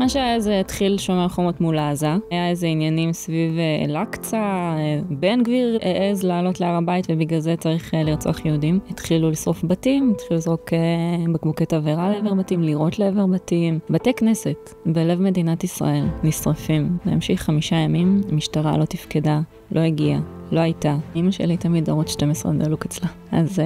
מה שהיה זה התחיל שומר חומות מול עזה, היה איזה עניינים סביב אל-אקצא, בן גביר העז לעלות להר הבית ובגלל זה צריך לרצוח יהודים. התחילו לשרוף בתים, התחילו לזרוק בקבוקי תבערה לעבר בתים, לירות לעבר בתים. בתי כנסת בלב מדינת ישראל נשרפים. זה המשיך 5 ימים, המשטרה לא תפקדה, לא הגיעה, לא הייתה. אמא שלי תמיד ערוץ 12 דלוק אצלה. אז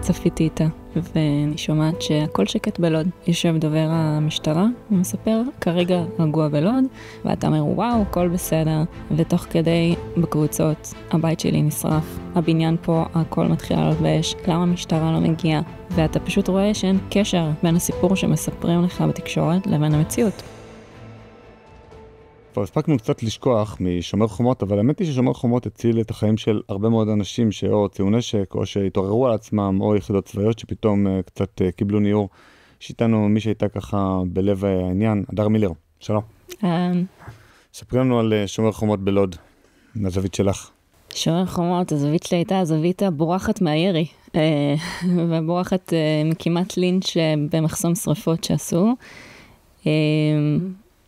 צפיתי איתה, ואני שומעת שהכל שקט בלוד. יושב דובר המשטרה, ומספר כרגע רגוע בלוד, ואתה אומר וואו, הכל בסדר. ותוך כדי בקבוצות, הבית שלי נשרף, הבניין פה, הכל מתחיל לעלות באש, למה המשטרה לא מגיעה? ואתה פשוט רואה שאין קשר בין הסיפור שמספרים לך בתקשורת לבין המציאות. כבר הספקנו קצת לשכוח משומר חומות, אבל האמת היא ששומר חומות הציל את החיים של הרבה מאוד אנשים שאו הוציאו נשק, או שהתעוררו על עצמם, או יחידות צבאיות שפתאום קצת קיבלו ניעור. יש איתנו מי שהייתה ככה בלב העניין, הדר מילר. שלום. ספרי לנו על שומר חומות בלוד, מהזווית שלך. שומר חומות, הזווית שלי הייתה הזווית הבורחת מהירי, ובורחת מכמעט לינץ' במחסום שריפות שעשו.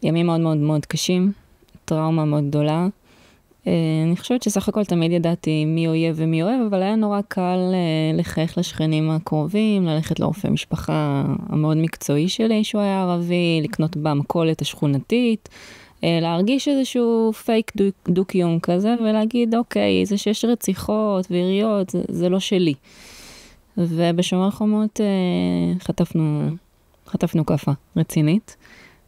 ימים מאוד מאוד מאוד קשים, טראומה מאוד גדולה. אני חושבת שסך הכל תמיד ידעתי מי אויב ומי אוהב, אבל היה נורא קל לחייך לשכנים הקרובים, ללכת לרופא משפחה המאוד מקצועי שלי, שהוא היה ערבי, לקנות במכולת השכונתית, להרגיש איזשהו פייק דו-קיום כזה, ולהגיד, אוקיי, זה שיש רציחות ויריות, זה לא שלי. ובשומר חומות חטפנו כפה רצינית.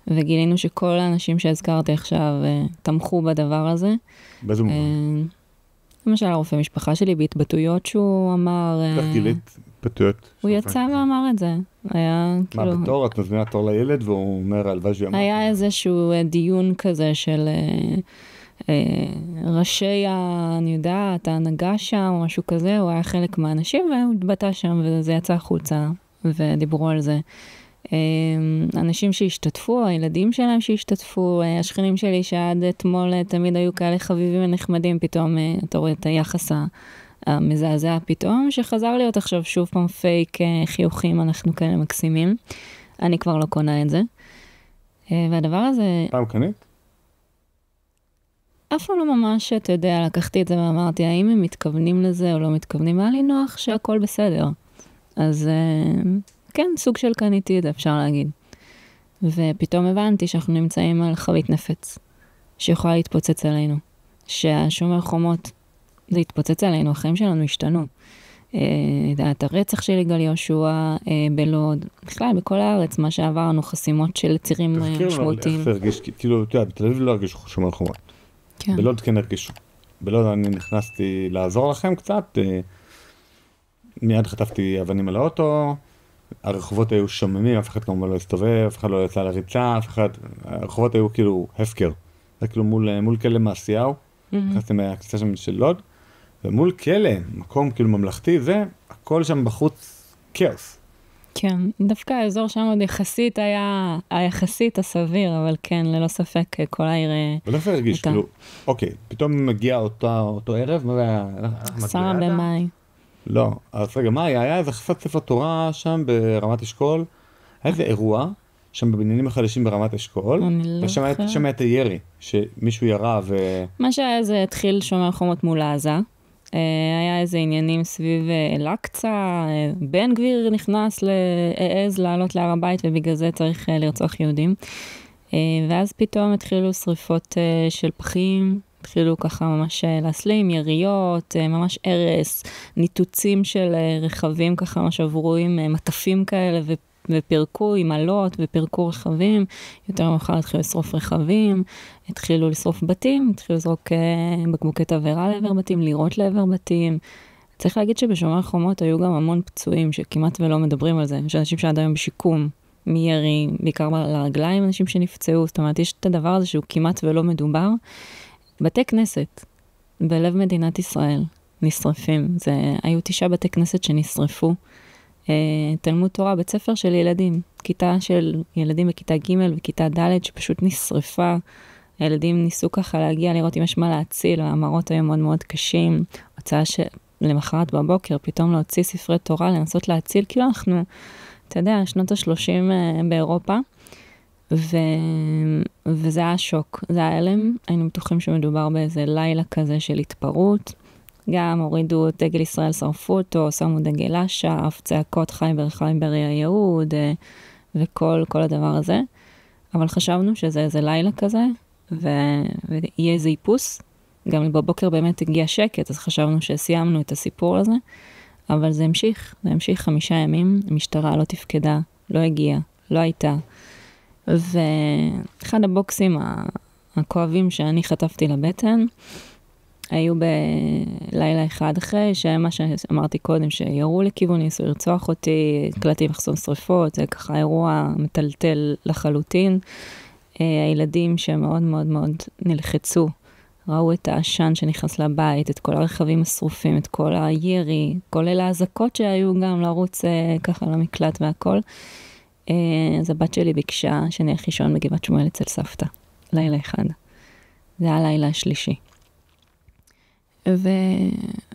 וגילינו שכל האנשים שהזכרתי עכשיו תמכו בדבר הזה. באיזה מובן? למשל, הרופא משפחה שלי בהתבטאויות שהוא אמר... איך גילית התבטאויות? הוא יצא ואמר את זה. היה כאילו... מה, בתור? את מזמינה תור לילד והוא אומר על וז'י אמר? היה איזשהו דיון כזה של ראשי, אני יודעת, ההנהגה שם או משהו כזה, הוא היה חלק מהאנשים והוא התבטא שם וזה יצא החוצה ודיברו על זה. אנשים שהשתתפו, הילדים שלהם שהשתתפו, השכנים שלי שעד אתמול תמיד היו כאלה חביבים ונחמדים, פתאום אתה רואה את היחס המזעזע פתאום, שחזר להיות עכשיו שוב פעם פייק חיוכים, אנחנו כאלה מקסימים. אני כבר לא קונה את זה. והדבר הזה... פעם קנית? אף פעם לא ממש, אתה יודע, לקחתי את זה ואמרתי, האם הם מתכוונים לזה או לא מתכוונים? היה לי נוח שהכל בסדר. אז... כן, סוג של קניתי, זה אפשר להגיד. ופתאום הבנתי שאנחנו נמצאים על חבית נפץ, שיכולה להתפוצץ עלינו. שהשומר חומות, זה התפוצץ עלינו, החיים שלנו השתנו. את הרצח של יגאל יהושע בלוד, בכלל, בכל הארץ, מה שעברנו, חסימות של צירים משמעותיים. איך זה הרגיש? כאילו, אתה יודע, בתל אביב לא הרגישו שומר חומות. כן. בלוד כן הרגישו. בלוד אני נכנסתי לעזור לכם קצת, מיד חטפתי אבנים על האוטו, הרחובות היו שוממים, אף אחד כמובן לא הסתובב, אף אחד לא יצא לריצה, הרחובות היו כאילו הפקר. זה כאילו מול כלא מעשיהו, נכנסתי מהכניסה שם של לוד, ומול כלא, מקום כאילו ממלכתי, זה, הכל שם בחוץ כאוס. כן, דווקא האזור שם עוד יחסית היה היחסית הסביר, אבל כן, ללא ספק, כל העיר... ולא אפשר להרגיש, כאילו, אוקיי, פתאום מגיע אותו ערב, מה זה היה? 10 במאי. לא, אז רגע, מה היה איזה חפת ספר תורה שם ברמת אשכול, היה איזה אירוע שם בבניינים החדשים ברמת אשכול, ושם היה את הירי, שמישהו ירה מה שהיה זה התחיל שומר חומות מול עזה, היה איזה עניינים סביב אל-אקצא, בן גביר נכנס העז לעלות להר הבית ובגלל זה צריך לרצוח יהודים, ואז פתאום התחילו שריפות של פחים, התחילו ככה ממש להסלים, יריות, ממש הרס, ניתוצים של רכבים ככה ממש עברו עם מטפים כאלה ופרקו עם עלות ופרקו רכבים, יותר מאוחר התחילו לשרוף רכבים, התחילו לשרוף בתים, התחילו לזרוק בקבוקי תבערה לעבר בתים, לירות לעבר בתים. צריך להגיד שבשומר חומות היו גם המון פצועים שכמעט ולא מדברים על זה, יש אנשים שעד היום בשיקום, מירי, בעיקר לרגליים, אנשים שנפצעו, זאת אומרת יש את הדבר הזה שהוא כמעט ולא מדובר. בתי כנסת בלב מדינת ישראל נשרפים. היו 9 בתי כנסת שנשרפו. תלמוד תורה, בית ספר של ילדים. כיתה של ילדים בכיתה ג' וכיתה ד' שפשוט נשרפה. הילדים ניסו ככה להגיע לראות אם יש מה להציל, והמראות היו מאוד מאוד קשים. הוצאה שלמחרת בבוקר פתאום להוציא ספרי תורה, לנסות להציל, כאילו אנחנו, אתה יודע, שנות ה-30 באירופה. וזה היה שוק, זה היה הלם, היינו בטוחים שמדובר באיזה לילה כזה של התפרעות, גם הורידו את דגל ישראל, שרפו אותו, שמו דגל אש"ף, צעקות חייבר היהוד, וכל הדבר הזה, אבל חשבנו שזה איזה לילה כזה, ויהיה איזה איפוס, גם בבוקר באמת הגיע שקט, אז חשבנו שסיימנו את הסיפור הזה, אבל זה המשיך 5 ימים, המשטרה לא תפקדה, לא הגיעה, לא הייתה, ואחד הבוקסים הכואבים שאני חטפתי לבטן, היו בלילה אחד אחרי, שמה שאמרתי קודם, שירו לכיווני, ניסו לרצוח אותי, הקלטתי מחסום שריפות, זה ככה אירוע מטלטל לחלוטין. הילדים שמאוד מאוד מאוד נלחצו, ראו את העשן שנכנס לבית, את כל הרכבים השרופים, את כל הירי, כולל האזעקות שהיו גם לרוץ ככה למקלט והכל. אז הבת שלי ביקשה שנלך לישון בגבעת שמואל אצל סבתא, לילה אחד. זה היה הלילה השלישי.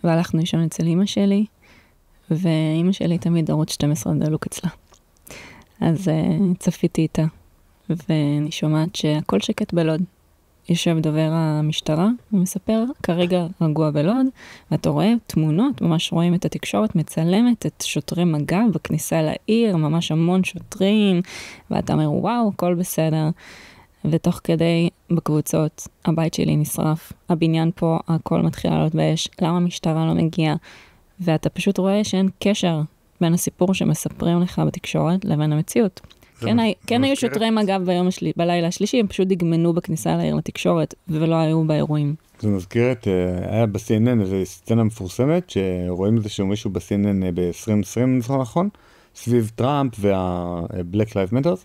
והלכנו לישון אצל אמא שלי, ואמא שלי תמיד ערוץ 12 דלוק אצלה. אז צפיתי איתה, ואני שומעת שהכל שקט בלוד. יושב דובר המשטרה, ומספר, כרגע רגוע בלוד, ואתה רואה תמונות, ממש רואים את התקשורת, מצלמת את שוטרי מג"ב בכניסה לעיר, ממש המון שוטרים, ואתה אומר, וואו, הכל בסדר. ותוך כדי בקבוצות, הבית שלי נשרף, הבניין פה, הכל מתחיל לעלות באש, למה המשטרה לא מגיעה? ואתה פשוט רואה שאין קשר בין הסיפור שמספרים לך בתקשורת לבין המציאות. כן היו שוטרי מג"ב בלילה השלישי, הם פשוט דגמנו בכניסה לעיר לתקשורת, ולא היו באירועים. זה מזכיר את, היה ב-CNN איזו סצנה מפורסמת, שרואים איזשהו מישהו ב-CNN ב-2020, נכון? סביב טראמפ וה-Black Lives Matter,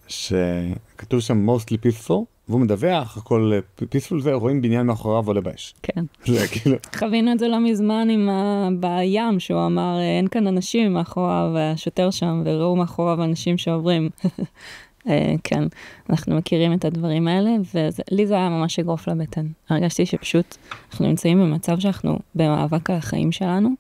שכתוב שם mostly peaceful, והוא מדווח, הכל peaceful, ורואים בניין מאחוריו עולה באש. כן. זה כאילו... חווינו את זה לא מזמן בים, שהוא אמר, אין כאן אנשים מאחוריו, והשוטר שם, וראו מאחוריו אנשים שעוברים. כן, אנחנו מכירים את הדברים האלה, ולי זה היה ממש אגרוף לבטן. הרגשתי שפשוט אנחנו נמצאים במצב שאנחנו במאבק על החיים שלנו,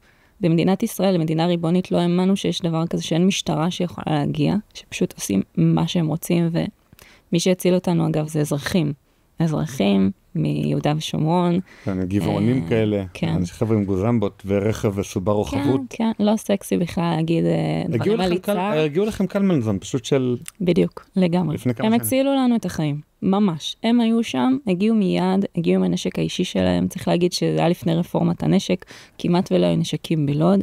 במדינת ישראל, למדינה ריבונית, לא האמנו שיש דבר כזה, שאין משטרה שיכולה להגיע, שפשוט עושים מה שהם רוצים, ומי שהציל אותנו, אגב, זה אזרחים. אזרחים מיהודה ושומרון. גבעונים כאלה, חבר'ה עם גוזמבות ורכב וסוברו חבוט. כן, לא סקסי בכלל להגיד דברים על יצר. הגיעו לכם קלמנזון, פשוט של... בדיוק, לגמרי. הם הצילו לנו את החיים, ממש. הם היו שם, הגיעו מיד, הגיעו עם הנשק האישי שלהם, צריך להגיד שזה היה לפני רפורמת הנשק, כמעט ולא היו נשקים בלוד.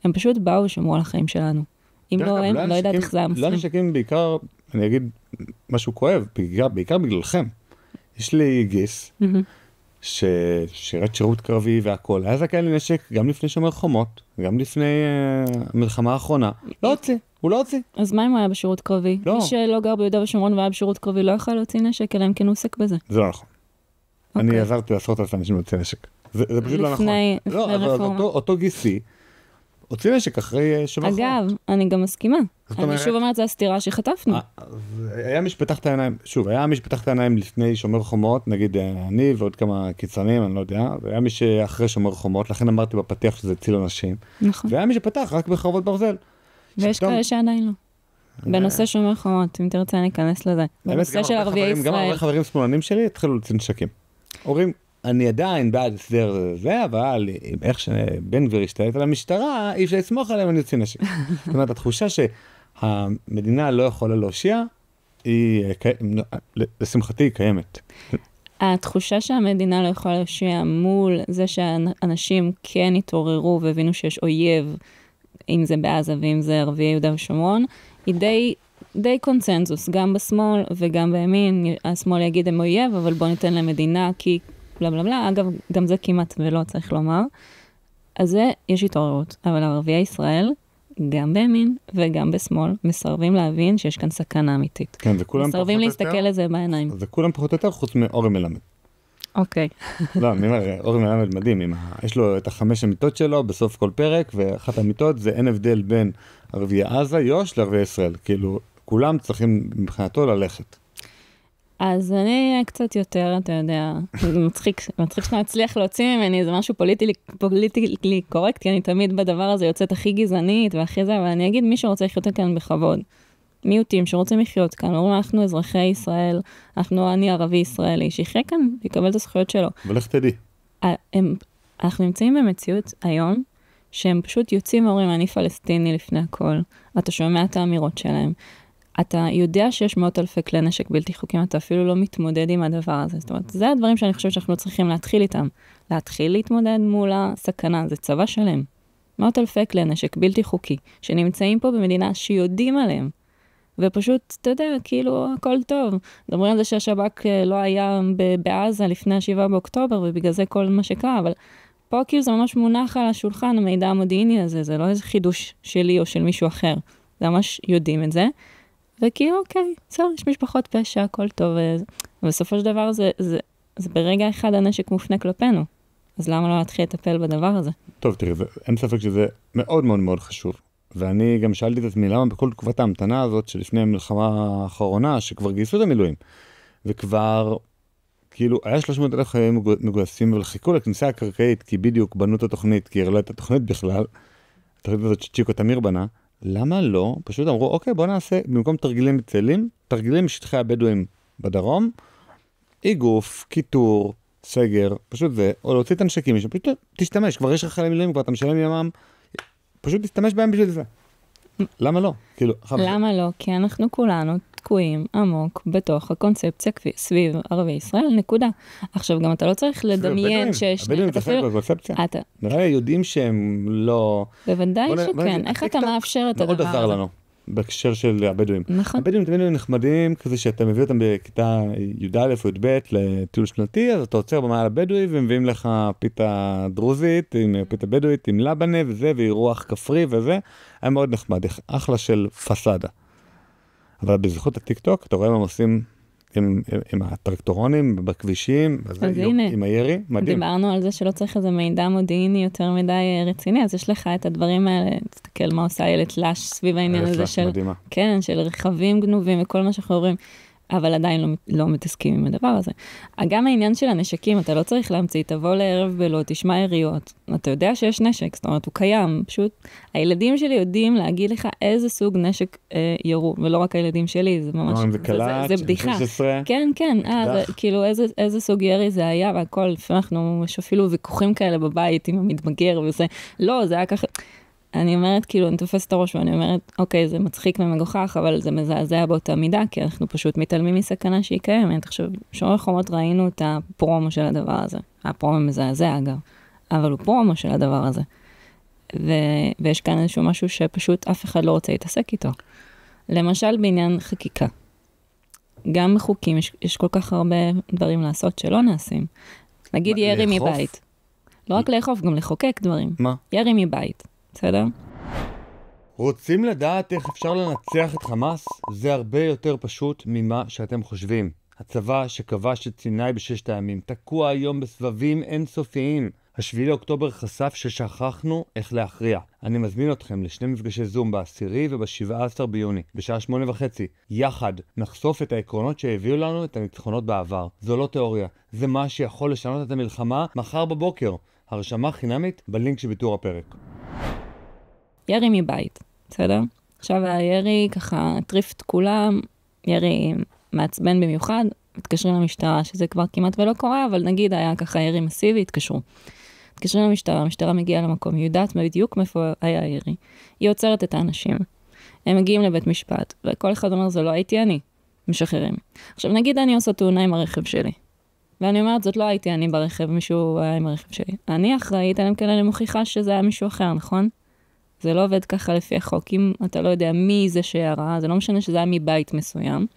הם פשוט באו ושמרו על החיים שלנו. אם לא הם, לא יודעת איך זה היה מסכים. לא נשקים בעיקר, אני אגיד משהו כואב, בעיקר בגללכם. יש לי גיס, ששירת שירות קרבי והכל, היה זכאי לנשק גם לפני שומר חומות, גם לפני המלחמה האחרונה. לא הוציא, הוא לא הוציא. אז מה אם הוא היה בשירות קרבי? לא. מי שלא גר ביהודה ושומרון והיה בשירות קרבי לא יכול להוציא נשק, אלא אם כן הוא עוסק בזה. זה לא נכון. אני עזרתי לעשרות אלפי אנשים להוציא נשק. זה פשוט לא נכון. לפני רפורמה. אותו גיסי, הוציא נשק אחרי שומר חומות. אגב, אני גם מסכימה. אני שוב אומרת, זה הסתירה שחטפנו. היה מי שפתח את העיניים, שוב, היה מי שפתח את העיניים לפני שומר חומות, נגיד אני ועוד כמה קיצונים, אני לא יודע, והיה מי שאחרי שומר חומות, לכן אמרתי בפתיח שזה הציל אנשים. נכון. והיה מי שפתח רק בחרבות ברזל. ויש כאלה שעדיין לא. בנושא שומר חומות, אם תרצה אני אכנס לזה. בנושא של ערביי ישראל. גם הרבה חברים שמאלנים שלי התחילו להוציא נשקים. אומרים, אני עדיין בעד הסדר זה, אבל איך שבן גביר השתלט על המשטרה, אי אפשר לסמוך עליהם, אני יוצא נשק. זאת אומרת, התחושה שהמדינה לא יכולה להושיע, לשמחתי היא קיימת. התחושה שהמדינה לא יכולה להושיע מול זה שאנשים כן התעוררו והבינו שיש אויב, אם זה בעזה ואם זה ערביי יהודה ושומרון, היא די קונצנזוס, גם בשמאל וגם בימין. השמאל יגיד הם אויב, אבל בוא ניתן למדינה כי... בלה בלה בלה, אגב, גם זה כמעט ולא צריך לומר. אז זה, יש התעוררות. אבל ערביי ישראל, גם בימין וגם בשמאל, מסרבים להבין שיש כאן סכנה אמיתית. כן, וכולם מסרבים להסתכל לזה בעיניים. וכולם פחות או יותר חוץ מאורי מלמד. אוקיי. לא, אני אומר, אורי מלמד מדהים, יש לו את 5 המיטות שלו בסוף כל פרק, ואחת המיטות זה אין הבדל בין ערביי עזה, יו"ש לערביי ישראל. כאילו, כולם צריכים מבחינתו ללכת. אז אני קצת יותר, אתה יודע, מצחיק שאתה מצליח להוציא ממני, זה משהו פוליטיקלי קורקט, כי אני תמיד בדבר הזה יוצאת הכי גזענית והכי זה, אבל אני אגיד, מי שרוצה לחיות כאן בכבוד, מיעוטים שרוצים לחיות כאן, אומרים, אנחנו אזרחי ישראל, אני ערבי ישראלי, שיחיה כאן, יקבל את הזכויות שלו. ולך תדעי. אנחנו נמצאים במציאות היום, שהם פשוט יוצאים ואומרים, אני פלסטיני לפני הכל, אתה שומע את האמירות שלהם, אתה יודע שיש מאות אלפי כלי נשק בלתי חוקיים, אתה אפילו לא מתמודד עם הדבר הזה. זאת אומרת, זה הדברים שאני חושבת שאנחנו צריכים להתחיל איתם. להתחיל להתמודד מול הסכנה, זה צבא שלם. מאות אלפי כלי נשק בלתי חוקי, שנמצאים פה במדינה שיודעים עליהם. ופשוט, אתה יודע, כאילו, הכל טוב. מדברים על זה שהשב"כ לא היה בעזה לפני 7 באוקטובר, ובגלל זה כל מה שקרה, אבל פה כאילו זה ממש מונח על השולחן, המידע המודיעיני הזה, זה לא איזה חידוש שלי או של מישהו אחר. זה ממש יודעים את זה. וכאילו, אוקיי, בסדר, יש משפחות פשע, הכל טוב. ובסופו של דבר זה ברגע אחד הנשק מופנה כלפינו. אז למה לא להתחיל לטפל בדבר הזה? טוב, תראי, אין ספק שזה מאוד מאוד מאוד חשוב. ואני גם שאלתי את עצמי, למה בכל תקופת ההמתנה הזאת, שלפני המלחמה האחרונה, שכבר גייסו את המילואים, וכבר, כאילו, היה 300,000 חיילים מגויסים, ולחיכו לכניסה הקרקעית, כי בדיוק בנו את התוכנית, כי לא הייתה תוכנית בכלל, התוכנית הזאת שצ'יקו תמיר בנה, למה לא? פשוט אמרו, אוקיי, בוא נעשה, במקום תרגילים בצאלים, תרגילים בשטחי הבדואים בדרום, איגוף, קיטור, סגר, פשוט זה, או להוציא את הנשקים משם, פשוט תשתמש, כבר יש לך חיילים מילואים, כבר אתה משלם ימם, פשוט תשתמש בהם בשביל זה. למה לא? כאילו, למה לא? כי אנחנו כולנו תקועים עמוק בתוך הקונספציה סביב ערבי ישראל, נקודה. עכשיו, גם אתה לא צריך לדמיין שיש... הבדואים זה חלק בקונספציה. נראה לי יודעים שהם לא... בוודאי שכן. איך אתה מאפשר את הדבר הזה? מאוד עזר לנו, בהקשר של הבדואים. נכון. הבדואים תמיד נחמדים, כזה שאתה מביא אותם בכיתה י"א או י"ב לטיול שנתי, אז אתה עוצר במעל הבדואי ומביאים לך פיתה דרוזית, עם פיתה בדואית, עם לבנה וזה, ואירוח כפרי וזה. היה מאוד נחמד, אחלה של פסאדה. אבל בזכות הטיק-טוק, אתה רואה מה הם עושים עם הטרקטורונים בכבישים, עם הירי, מדהים. דיברנו על זה שלא צריך איזה מידע מודיעיני יותר מדי רציני, אז יש לך את הדברים האלה, תסתכל מה עושה איילת לש סביב העניין הזה של, כן, של רכבים גנובים וכל מה שאנחנו רואים, אבל עדיין לא מתעסקים עם הדבר הזה. גם העניין של הנשקים, אתה לא צריך להמציא, תבוא לערב בלא, תשמע יריות, אתה יודע שיש נשק, זאת אומרת, הוא קיים, פשוט, הילדים שלי יודעים להגיד לך איזה סוג נשק ירו, ולא רק הילדים שלי, זה ממש, זה בדיחה. כן, כן, כאילו איזה סוג ירי זה היה, והכל, לפעמים יש אפילו ויכוחים כאלה בבית עם המתבגר וזה, לא, זה היה ככה, אני אומרת, כאילו, אני תופסת את הראש ואני אומרת, אוקיי, זה מצחיק ומגוחך, אבל זה מזעזע באותה מידה, כי אנחנו פשוט מתעלמים מסכנה שהיא קיימת. עכשיו, שומר חומות ראינו את הפרומו של הדבר הזה. הפרומו מזעזע, אגב, אבל הוא פרומו של הדבר הזה. ויש כאן איזשהו משהו שפשוט אף אחד לא רוצה להתעסק איתו. למשל, בעניין חקיקה. גם בחוקים יש כל כך הרבה דברים לעשות שלא נעשים. נגיד ירי מבית. לא רק לאכוף, גם לחוקק דברים. מה? ירי מבית. בסדר? רוצים לדעת איך אפשר לנצח את חמאס? זה הרבה יותר פשוט ממה שאתם חושבים. הצבא שכבש את סיני בששת הימים תקוע היום בסבבים אינסופיים. השביעי לאוקטובר חשף ששכחנו איך להכריע. אני מזמין אתכם לשני מפגשי זום ב10 וב17 ביוני, בשעה 8:30. יחד נחשוף את העקרונות שהביאו לנו את הניצחונות בעבר. זו לא תיאוריה, זה מה שיכול לשנות את המלחמה מחר בבוקר. הרשמה חינמית בלינק שבתיאור הפרק. ירי מבית, בסדר? עכשיו הירי ככה טריף את כולם, ירי מעצבן במיוחד, מתקשרים למשטרה, שזה כבר כמעט ולא קורה, אבל נגיד היה ככה ירי מסיבי, התקשרו. מתקשרים למשטרה, המשטרה מגיעה למקום, היא יודעת בדיוק מאיפה היה הירי. היא עוצרת את האנשים, הם מגיעים לבית משפט, וכל אחד אומר, זה לא הייתי אני, משחררים. עכשיו נגיד אני עושה תאונה עם הרכב שלי, ואני אומרת, זאת לא הייתי אני ברכב, מישהו היה עם הרכב שלי. אני אחראית, אני מוכיחה שזה היה מישהו אחר, נכון? זה לא עובד ככה לפי החוק. אם אתה לא יודע מי זה שירה, זה לא משנה שזה היה מבית מסוים.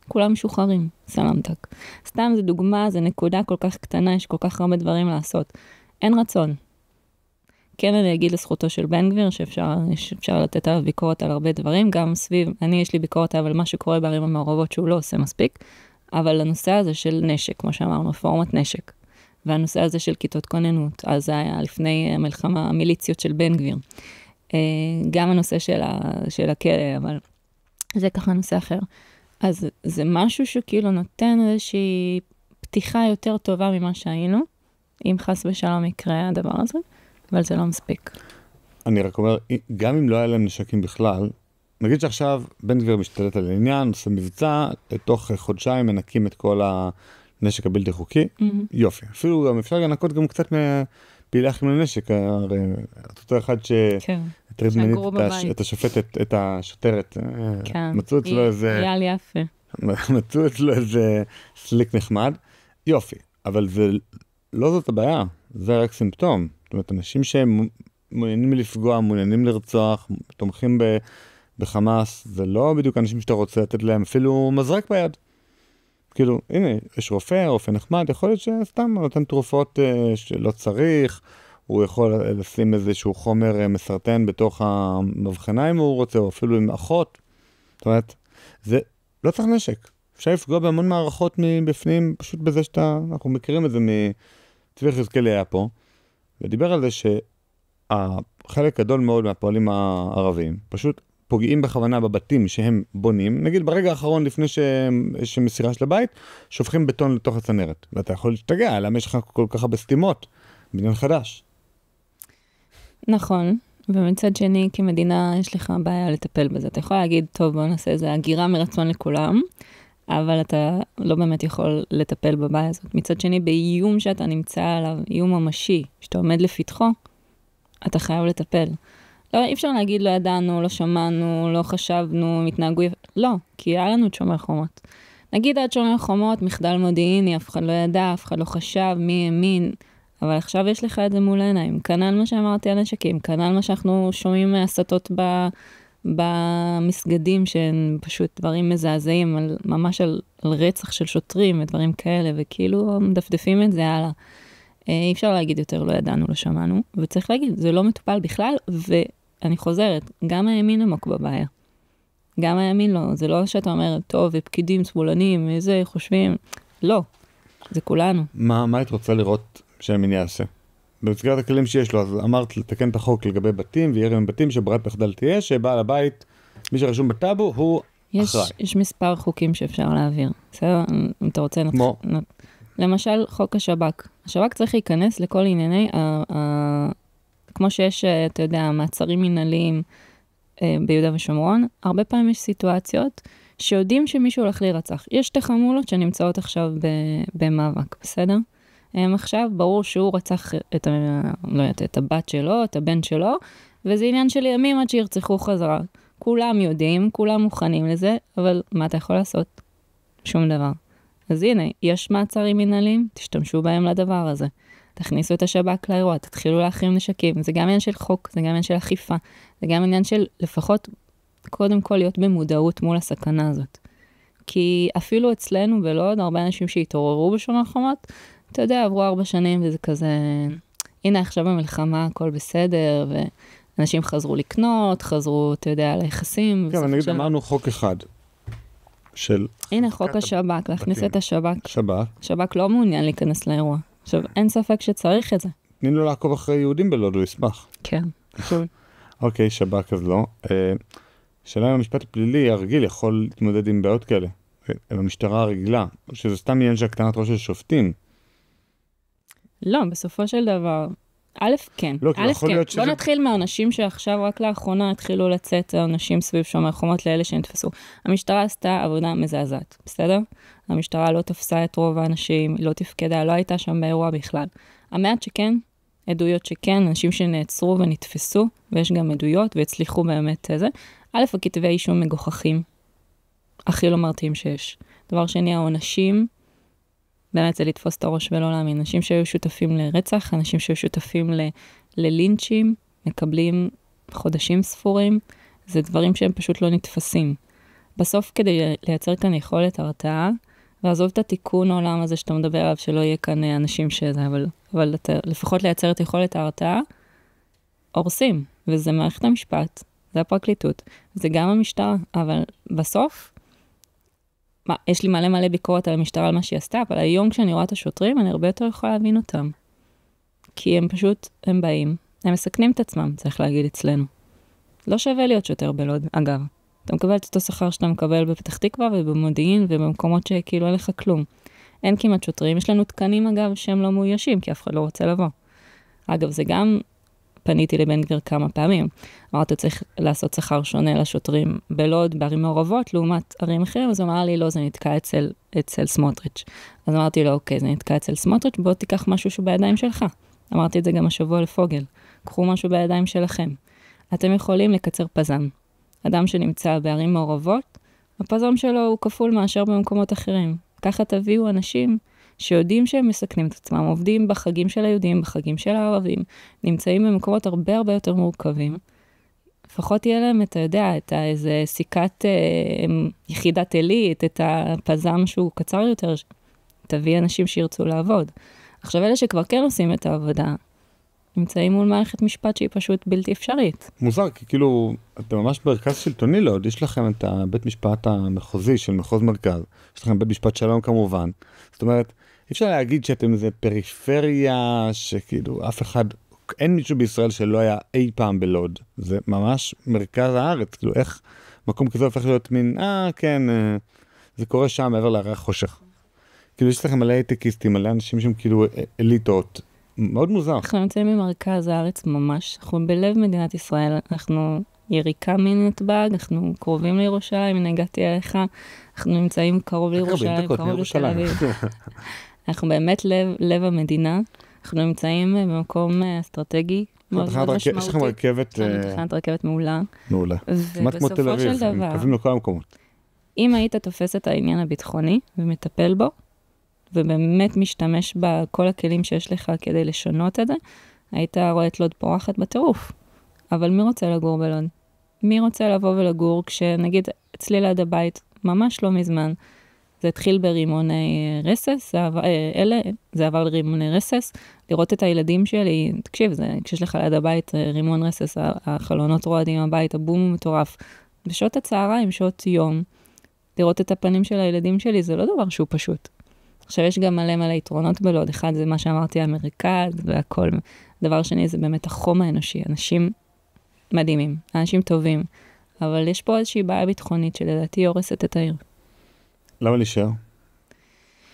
כולם משוחררים, סלמתק. סתם זה דוגמה, זה נקודה כל כך קטנה, יש כל כך הרבה דברים לעשות. אין רצון. כן, אני אגיד לזכותו של בן גביר, שאפשר לתת עליו ביקורת על הרבה דברים, גם סביב, יש לי ביקורת על מה שקורה בערים המעורבות שהוא לא עושה מספיק, אבל הנושא הזה של נשק, כמו שאמרנו, פורמת נשק, והנושא הזה של כיתות כוננות, אז זה היה לפני המלחמה, המיליציות של בן גביר. גם הנושא של הכלא, אבל זה ככה נושא אחר. אז זה משהו שכאילו נותן איזושהי פתיחה יותר טובה ממה שהיינו, אם חס ושלום יקרה הדבר הזה, אבל זה לא מספיק. אני רק אומר, גם אם לא היה להם נשקים בכלל, נגיד שעכשיו בן גביר משתלט על העניין, עושה מבצע, תוך חודשיים מנקים את כל הנשק הבלתי חוקי, יופי. אפילו גם אפשר לנקות גם קצת מפעילי אחים לנשק, הרי אותו אחד שהטריד מינית את השופטת, את השוטרת, מצאו אצלו איזה... היה לי יפה. מצאו אצלו איזה סליק נחמד, יופי, אבל זה לא זאת הבעיה, זה רק סימפטום. זאת אומרת, אנשים שהם מעוניינים לפגוע, מעוניינים לרצוח, תומכים בחמאס, זה לא בדיוק אנשים שאתה רוצה לתת להם אפילו מזרק ביד. כאילו, הנה, יש רופא נחמד, יכול להיות שסתם נותן תרופות שלא צריך, הוא יכול לשים איזשהו חומר מסרטן בתוך המבחנה אם הוא רוצה, או אפילו עם אחות. זאת אומרת, זה לא צריך נשק. אפשר לפגוע בהמון מערכות מבפנים, פשוט בזה אנחנו מכירים את זה מצבי חזקאלי היה פה, ודיבר על זה שהחלק גדול מאוד מהפועלים הערבים, פשוט פוגעים בכוונה בבתים שהם בונים, נגיד ברגע האחרון לפני שמסירה של הבית, שופכים בטון לתוך הצנרת, ואתה יכול להשתגע, למה יש לך כל כך הרבה סתימות, בניין חדש. נכון, ומצד שני, כמדינה יש לך בעיה לטפל בזה. אתה יכול להגיד, טוב, בוא נעשה איזה הגירה מרצון לכולם, אבל אתה לא באמת יכול לטפל בבעיה הזאת. מצד שני, באיום שאתה נמצא עליו, איום ממשי, שאתה עומד לפתחו, אתה חייב לטפל. לא, אי אפשר להגיד, לא ידענו, לא שמענו, לא חשבנו, מתנהגו... לא, כי היה לנו את שומר חומות. נגיד עד שומר חומות, מחדל מודיעיני, אף אחד לא ידע, אף אחד לא חשב, מי האמין, אבל עכשיו יש לך את זה מול העיניים. כנ"ל מה שאמרתי על נשקים, כנ"ל מה שאנחנו שומעים מהסתות במסגדים, שהן פשוט דברים מזעזעים, ממש על רצח של שוטרים ודברים כאלה, וכאילו מדפדפים את זה הלאה. אי אפשר להגיד יותר, לא ידענו, לא שמענו, וצריך להגיד, זה לא מטופל בכלל, ואני חוזרת, גם הימין עמוק בבעיה. גם הימין לא, זה לא שאתה אומר, טוב, ופקידים, שמאלנים, איזה חושבים, לא, זה כולנו. מה היית רוצה לראות שהימין יעשה? במסגרת הכלים שיש לו, אז אמרת לתקן את החוק לגבי בתים, ויראה עם בתים שברירת מחדל תהיה, שבעל הבית, מי שרשום בטאבו, הוא אחראי. יש מספר חוקים שאפשר להעביר. בסדר? אם אתה רוצה... כמו? למשל, חוק השב"כ. השב"כ צריך להיכנס לכל ענייני, כמו שיש, אתה יודע, מעצרים מנהליים ביהודה ושומרון, הרבה פעמים יש סיטואציות שיודעים שמישהו הולך להירצח. יש שתי חמולות שנמצאות עכשיו במאבק, בסדר? הם עכשיו, ברור שהוא רצח את הבת שלו, את הבן שלו, וזה עניין של ימים עד שירצחו חזרה. כולם יודעים, כולם מוכנים לזה, אבל מה אתה יכול לעשות? שום דבר. אז הנה, יש מעצרים מנהליים, תשתמשו בהם לדבר הזה. תכניסו את השב"כ לאירוע, תתחילו להחרים נשקים. זה גם עניין של חוק, זה גם עניין של אכיפה, זה גם עניין של לפחות, קודם כל להיות במודעות מול הסכנה הזאת. כי אפילו אצלנו בלוד, הרבה אנשים שהתעוררו בשומר חומות, אתה יודע, עברו 4 שנים וזה כזה, הנה עכשיו במלחמה, הכל בסדר, ואנשים חזרו לקנות, חזרו, אתה יודע, ליחסים. כן, נגיד אמרנו חוק אחד. הנה חוק השב"כ, להכניס את השב"כ. שב"כ. שב"כ לא מעוניין להיכנס לאירוע. עכשיו, אין ספק שצריך את זה. תני לו לעקוב אחרי יהודים בלוד, הוא ישמח. כן. אוקיי, שב"כ אז לא. שאלה אם המשפט הפלילי הרגיל יכול להתמודד עם בעיות כאלה. המשטרה הרגילה, שזה סתם עניין של הקטנת ראש של שופטים. לא, בסופו של דבר, א', כן. לא, כי יכול להיות בוא נתחיל מהאנשים שעכשיו רק לאחרונה התחילו לצאת אנשים סביב שומר חומות לאלה שנתפסו. המשטרה עשתה עבודה מזעזעת, בסדר? המשטרה לא תפסה את רוב האנשים, לא תפקדה, לא הייתה שם באירוע בכלל. המעט שכן, עדויות שכן, אנשים שנעצרו ונתפסו, ויש גם עדויות והצליחו באמת זה. א', הכתבי אישום מגוחכים, הכי לא מרתיעים שיש. דבר שני, העונשים, באמת זה לתפוס את הראש ולא להאמין. אנשים שהיו שותפים לרצח, אנשים שהיו שותפים ללינצ'ים, מקבלים חודשים ספורים, זה דברים שהם פשוט לא נתפסים. בסוף כדי לייצר כאן יכולת הרתעה, ועזוב את התיקון העולם הזה שאתה מדבר עליו, שלא יהיה כאן אנשים שזה, אבל לפחות לייצר את יכולת ההרתעה, הורסים, וזה מערכת המשפט, זה הפרקליטות, זה גם המשטרה, אבל בסוף, יש לי מלא ביקורת על המשטרה על מה שהיא עשתה, אבל היום כשאני רואה את השוטרים, אני הרבה יותר יכולה להבין אותם. כי הם פשוט, הם באים, הם מסכנים את עצמם, צריך להגיד אצלנו. לא שווה להיות שוטר בלוד, אגב. אתה מקבל את אותו שכר שאתה מקבל בפתח תקווה ובמודיעין ובמקומות שכאילו אין לך כלום. אין כמעט שוטרים, יש לנו תקנים אגב שהם לא מאוישים, כי אף אחד לא רוצה לבוא. אגב, זה גם פניתי לבן גביר כמה פעמים. אמרתי, צריך לעשות שכר שונה לשוטרים בלוד, בערים מעורבות, לעומת ערים אחרים, אז הוא אמר לי, לא, זה נתקע אצל סמוטריץ'. אז אמרתי לו, אוקיי, זה נתקע אצל סמוטריץ', בוא תיקח משהו שהוא בידיים שלך. אמרתי את זה גם השבוע לפוגל. קחו משהו בידיים שלכם. אתם יכולים לקצר פזם. אדם שנמצא בערים מעורבות, הפזם שלו הוא כפול מאשר במקומות אחרים. ככה תביאו אנשים שיודעים שהם מסכנים את עצמם, עובדים בחגים של היהודים, בחגים של הערבים, נמצאים במקומות הרבה הרבה יותר מורכבים. לפחות יהיה להם, אתה יודע, את איזה סיכת יחידת עילית, את הפזם שהוא קצר יותר, תביא אנשים שירצו לעבוד. עכשיו, אלה שכבר כן עושים את העבודה, נמצאים מול מערכת משפט שהיא פשוט בלתי אפשרית. מוזר, כי כאילו, אתם ממש מרכז שלטוני לעוד, יש לכם את הבית משפט המחוזי של מחוז מרכז, יש לכם בית משפט שלום כמובן, זאת אומרת, אי אפשר להגיד שאתם איזה פריפריה, שכאילו אף אחד, אין מישהו בישראל שלא היה אי פעם בלוד, זה ממש מרכז הארץ, כאילו איך מקום כזה הופך להיות מין, כן, זה קורה שם מעבר להרי החושך. כאילו יש לכם מלא הייטקיסטים, מלא אנשים שהם כאילו אליטות, מאוד מוזר. אנחנו נמצאים במרכז הארץ ממש, אנחנו בלב מדינת ישראל, אנחנו יריקה מנתב"ג, אנחנו קרובים לירושלים, הנה הגעתי אליך, אנחנו נמצאים קרוב לירושלים, קרוב לתל אביב. אנחנו באמת לב המדינה, אנחנו נמצאים במקום אסטרטגי, מאוד משמעותי. יש לכם רכבת... יש לנו תחנת רכבת מעולה. מעולה. כמעט כמו תל אביב, הם מקווים לכל המקומות. אם היית תופס את העניין הביטחוני ומטפל בו, ובאמת משתמש בכל הכלים שיש לך כדי לשנות את זה, היית רואה את לוד פורחת בטירוף. אבל מי רוצה לגור בלוד? מי רוצה לבוא ולגור כשנגיד אצלי ליד הבית, ממש לא מזמן, זה התחיל ברימוני רסס, זה עבר לרימוני רסס, לראות את הילדים שלי, תקשיב, כשיש לך ליד הבית רימון רסס, החלונות רועדים הבית, הבום הוא מטורף. בשעות הצהריים, שעות יום, לראות את הפנים של הילדים שלי, זה לא דבר שהוא פשוט. עכשיו יש גם מלא יתרונות בלוד, אחד זה מה שאמרתי, המרכז והכל. דבר שני זה באמת החום האנושי, אנשים מדהימים, אנשים טובים, אבל יש פה איזושהי בעיה ביטחונית שלדעתי הורסת את העיר. למה להישאר?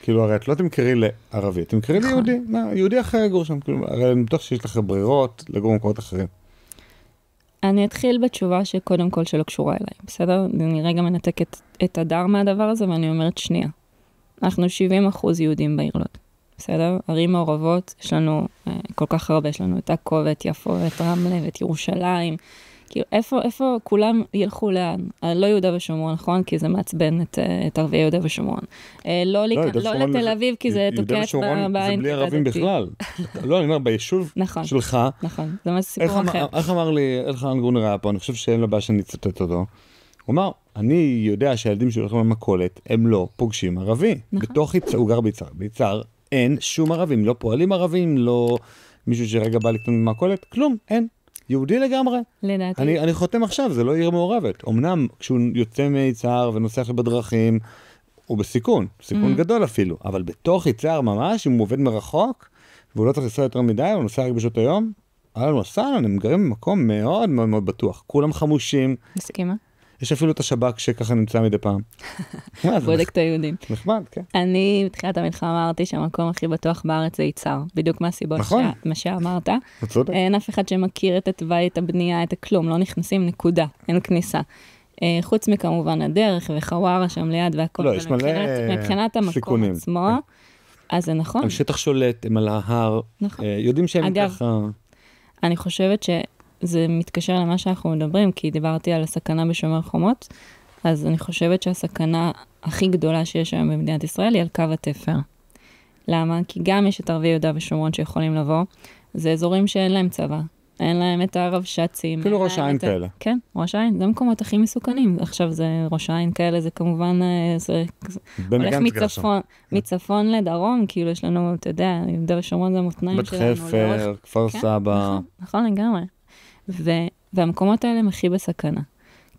כאילו הרי את לא תמכרי לערבי, תמכרי ליהודי, יהודי אחר יגור שם, הרי אני בטוח שיש לך ברירות לגור במקומות אחרים. אני אתחיל בתשובה שקודם כל שלא קשורה אליי, בסדר? אני רגע מנתקת את הדר מהדבר הזה ואני אומרת שנייה. אנחנו 70% יהודים בעיר לוד, בסדר? ערים מעורבות, יש לנו כל כך הרבה, יש לנו את עכו ואת יפו ואת רמלה ואת ירושלים, כאילו איפה כולם ילכו לאן? לא יהודה ושומרון, נכון? כי זה מעצבן את ערבי יהודה ושומרון. לא לתל אביב, כי זה תוקע את זה בלי ערבים בכלל. לא, אני אומר, ביישוב שלך, נכון, זה סיפור אחר. איך אמר לי אלחנן גרונר היה פה, אני חושב שאין לו בעיה שאני אצטט אותו, הוא אמר, אני יודע שהילדים שהולכים למכולת, הם לא פוגשים ערבי. בתוך יצר, הוא גר ביצר. ביצר אין שום ערבים, לא פועלים ערבים, לא מישהו שרגע בא לקנות במכולת, כלום, אין. יהודי לגמרי. לדעתי. אני חותם עכשיו, זה לא עיר מעורבת. אמנם כשהוא יוצא מיצר ונוסע בדרכים, הוא בסיכון, סיכון גדול אפילו, אבל בתוך יצר ממש, אם הוא עובד מרחוק, והוא לא צריך לנסוע יותר מדי, הוא נוסע רק בשעות היום, אהלן וסהלן, הם גרים במקום מאוד מאוד מאוד בטוח. כולם חמושים. מסכימה? יש אפילו את השב"כ שככה נמצא מדי פעם. בודק את היהודים. נחמד, כן. אני בתחילת המלחמה אמרתי שהמקום הכי בטוח בארץ זה יצהר. בדיוק מהסיבות מה שאמרת. אין אף אחד שמכיר את התוואי, את הבנייה, את הכלום. לא נכנסים, נקודה. אין כניסה. חוץ מכמובן הדרך וחווארה שם ליד והכל. לא, יש מלא מבחינת המקום עצמו, אז זה נכון. על שטח שולט, הם על ההר. יודעים שהם ככה... אני חושבת זה מתקשר למה שאנחנו מדברים, כי דיברתי על הסכנה בשומר חומות, אז אני חושבת שהסכנה הכי גדולה שיש היום במדינת ישראל היא על קו התפר. למה? כי גם יש את ערבי יהודה ושומרון שיכולים לבוא, זה אזורים שאין להם צבא, אין להם את הרבש"צים. כאילו ראש העין כאלה. כן, ראש העין, זה המקומות הכי מסוכנים. עכשיו זה ראש העין כאלה, זה כמובן, זה הולך מצפון לדרום, כאילו יש לנו, אתה יודע, יהודה ושומרון זה המותניים שלנו. בת חפר, כפר סבא. נכון לגמרי. והמקומות האלה הם הכי בסכנה.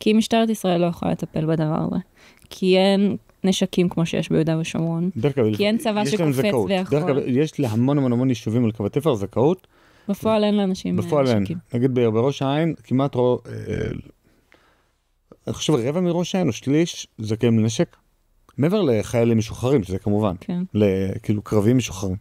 כי משטרת ישראל לא יכולה לטפל בדבר הזה. כי אין נשקים כמו שיש ביהודה ושומרון. כי אין צבא שקופץ ויכול. יש להמון המון יישובים על קו התפר זכאות. בפועל אין לאנשים נשקים. בפועל אין. נגיד בראש העין, כמעט אני חושב רבע מראש העין או שליש זכאים לנשק. מעבר לחיילים משוחררים, שזה כמובן. כן. כאילו קרבים משוחררים.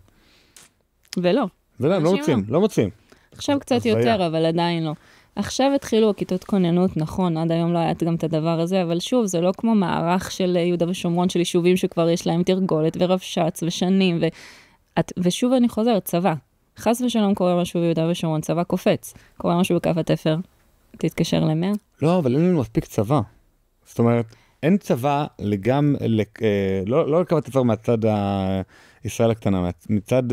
ולא. לא מוצאים. עכשיו קצת יותר, אבל עדיין לא. עכשיו התחילו כיתות כוננות, נכון, עד היום לא היה גם את הדבר הזה, אבל שוב, זה לא כמו מערך של יהודה ושומרון, של יישובים שכבר יש להם תרגולת ורבש"ץ ושנים, ושוב אני חוזרת, צבא. חס ושלום קורה משהו ביהודה ושומרון, צבא קופץ. קורה משהו בקו התפר, תתקשר ל100? לא, אבל אין לנו מספיק צבא. זאת אומרת, אין צבא לא לקו התפר מהצד ישראל הקטנה, מצד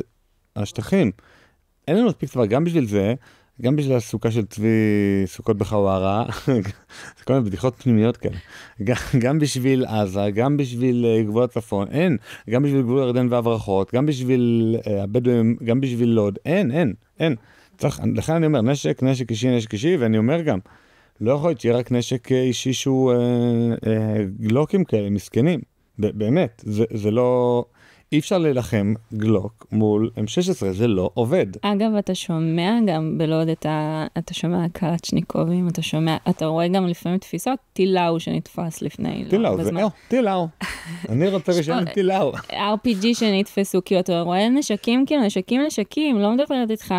השטחים. אין לנו מספיק צבא, גם בשביל זה, גם בשביל הסוכה של צבי סוכות בחווארה, זה כל מיני בדיחות פנימיות כאלה. גם בשביל עזה, גם בשביל גבול הצפון, אין. גם בשביל גבול ירדן והברחות, גם בשביל הבדואים, גם בשביל לוד, אין. לכן אני אומר, נשק אישי, ואני אומר גם, לא יכול להיות שיהיה רק נשק אישי שהוא גלוקים כאלה, מסכנים. באמת, זה לא... אי אפשר להילחם גלוק מול M16, זה לא עובד. אגב, אתה שומע גם בלוד אתה שומע קלצ'ניקובים, אתה רואה גם לפעמים תפיסות, טילאו שנתפס לפני. טילאו. אני רוצה רישיון טילאו. RPG שנתפסו, כי אתה רואה נשקים, לא מדברת איתך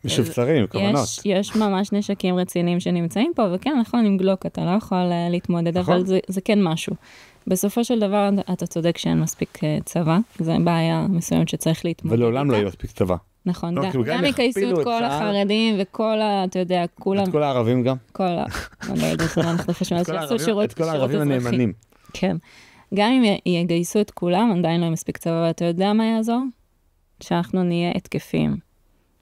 משופצרים, כוונות. יש ממש נשקים רציניים שנמצאים פה, וכן, נכון, עם גלוק אתה לא יכול להתמודד, אבל זה כן משהו. בסופו של דבר, אתה צודק שאין מספיק צבא, זו בעיה מסוימת שצריך להתמודד. ולעולם לא יהיה מספיק צבא. נכון, גם יקייסו את כל החרדים וכל, אתה יודע, כולם... את כל הערבים גם? את כל הערבים הנאמנים. כן. גם אם יגייסו את כולם, עדיין לא יהיה מספיק צבא, ואתה יודע מה יעזור? שאנחנו נהיה התקפים.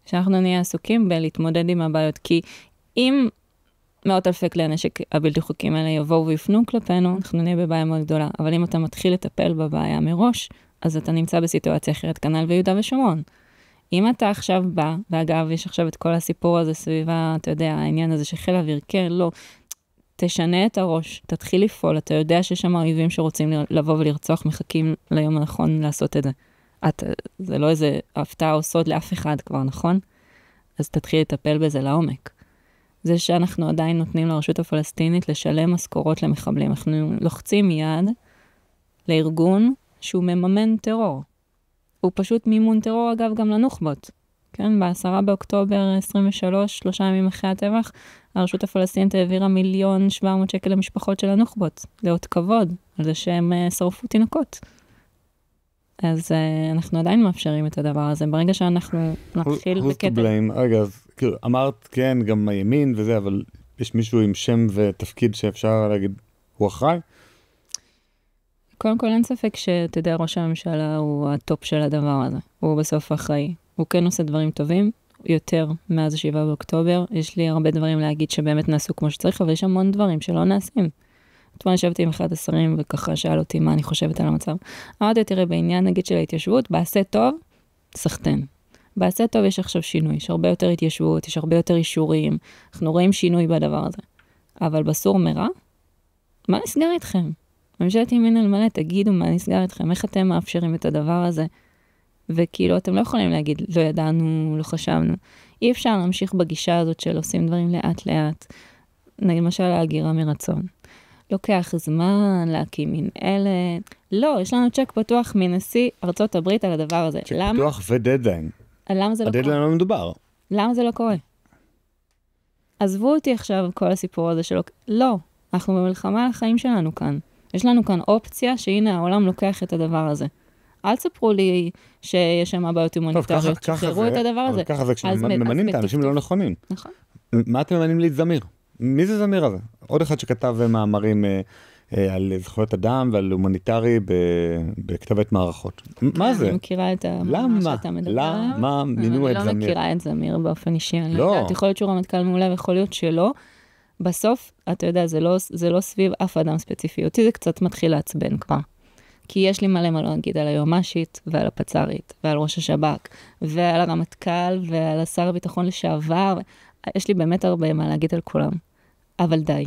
שאנחנו נהיה עסוקים בלהתמודד עם הבעיות, כי אם... מאות אלפי כלי הנשק הבלתי חוקיים האלה יבואו ויפנו כלפינו, אנחנו נהיה בבעיה מאוד גדולה. אבל אם אתה מתחיל לטפל בבעיה מראש, אז אתה נמצא בסיטואציה אחרת, כנ"ל ביהודה ושומרון. אם אתה עכשיו בא, ואגב, יש עכשיו את כל הסיפור הזה סביבה, אתה יודע, העניין הזה שחיל אוויר, כן, לא, תשנה את הראש, תתחיל לפעול, אתה יודע שיש שם אויבים שרוצים לבוא ולרצוח, מחכים ליום הנכון לעשות את זה. זה לא איזה הפתעה או סוד לאף אחד כבר, נכון? אז תתחיל לטפל בזה לעומק. זה שאנחנו עדיין נותנים לרשות הפלסטינית לשלם משכורות למחבלים. אנחנו לוחצים יד לארגון שהוא מממן טרור. הוא פשוט מימון טרור, אגב, גם לנוח'בות. כן, ב10 באוקטובר 23, 3 ימים אחרי הטבח, הרשות הפלסטינית העבירה 1,700,000 שקל למשפחות של הנוח'בות, לאות כבוד, על זה שהם שרפו תינוקות. אז אנחנו עדיין מאפשרים את הדבר הזה. ברגע שאנחנו נתחיל בקטע... רגע, אז כאילו, אמרת כן, גם הימין וזה, אבל יש מישהו עם שם ותפקיד שאפשר להגיד, הוא אחראי? קודם כל, אין ספק שאתה יודע, ראש הממשלה הוא הטופ של הדבר הזה. הוא בסוף אחראי. הוא כן עושה דברים טובים, יותר מאז 7 באוקטובר. יש לי הרבה דברים להגיד שבאמת נעשו כמו שצריך, אבל יש המון דברים שלא נעשים. אתמול ישבתי עם אחד השרים, וככה שאל אותי מה אני חושבת על המצב. אמרתי, תראה, בעניין נגיד של ההתיישבות, בעשה טוב, סחטן. בעשה טוב יש עכשיו שינוי, יש הרבה יותר התיישבות, יש הרבה יותר אישורים, אנחנו רואים שינוי בדבר הזה. אבל בסור מרע, מה נסגר איתכם? ממשלת ימין על מלא, תגידו מה נסגר איתכם, איך אתם מאפשרים את הדבר הזה? וכאילו, אתם לא יכולים להגיד, לא ידענו, לא חשבנו. אי אפשר להמשיך בגישה הזאת של עושים דברים לאט לאט. למשל, ההגירה מרצון. לוקח זמן להקים מנהלת. לא, יש לנו צ'ק פתוח מנשיא ארצות הברית על הדבר הזה. צ'ק פתוח ודדליין. למה זה לא קורה? הדדליין לא מדובר. למה זה לא קורה? עזבו אותי עכשיו כל הסיפור הזה שלו. לא, אנחנו במלחמה על החיים שלנו כאן. יש לנו כאן אופציה שהנה העולם לוקח את הדבר הזה. אל תספרו לי שיש שם בעיות הומניטריות, שחררו את הדבר הזה. ככה זה כשממנים את האנשים לא נכונים. נכון. מה אתם ממנים לי את זמיר? מי זה זמיר הזה? עוד אחד שכתב מאמרים על זכויות אדם ועל הומניטרי בכתבת מערכות. מה זה? אני מכירה את מה שאתה מדבר. למה מינו את זמיר? אני לא מכירה את זמיר באופן אישי. אני לא יודעת, יכול להיות שהוא רמטכ"ל מעולה ויכול להיות שלא. בסוף, אתה יודע, זה לא סביב אף אדם ספציפי. אותי זה קצת מתחיל לעצבן כבר. כי יש לי מלא מה להגיד על היועמ"שית ועל הפצ"רית ועל ראש השב"כ ועל הרמטכ"ל ועל השר הביטחון לשעבר. יש לי באמת הרבה מה להגיד על כולם. אבל די.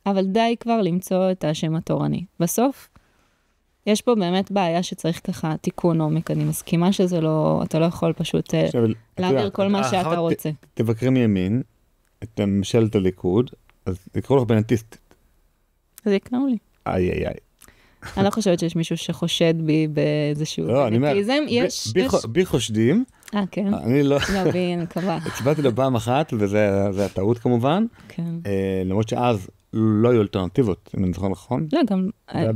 אבל די כבר למצוא את השם התורני. בסוף, יש פה באמת בעיה שצריך ככה תיקון עומק. אני מסכימה שזה לא, אתה לא יכול פשוט להעביר כל מה שאתה רוצה. תבקרי מימין את ממשלת הליכוד, אז יקראו לך בנטיסטית. אז יקראו לי. איי. אני לא חושבת שיש מישהו שחושד בי באיזשהו בנטיזם. בי חושדים כן? אני לא... לא, בי מקווה. הצבעתי לו פעם אחת, וזה הטעות כמובן. כן. למרות שאז לא היו אלטרנטיבות, אם אני זוכר נכון. לא, גם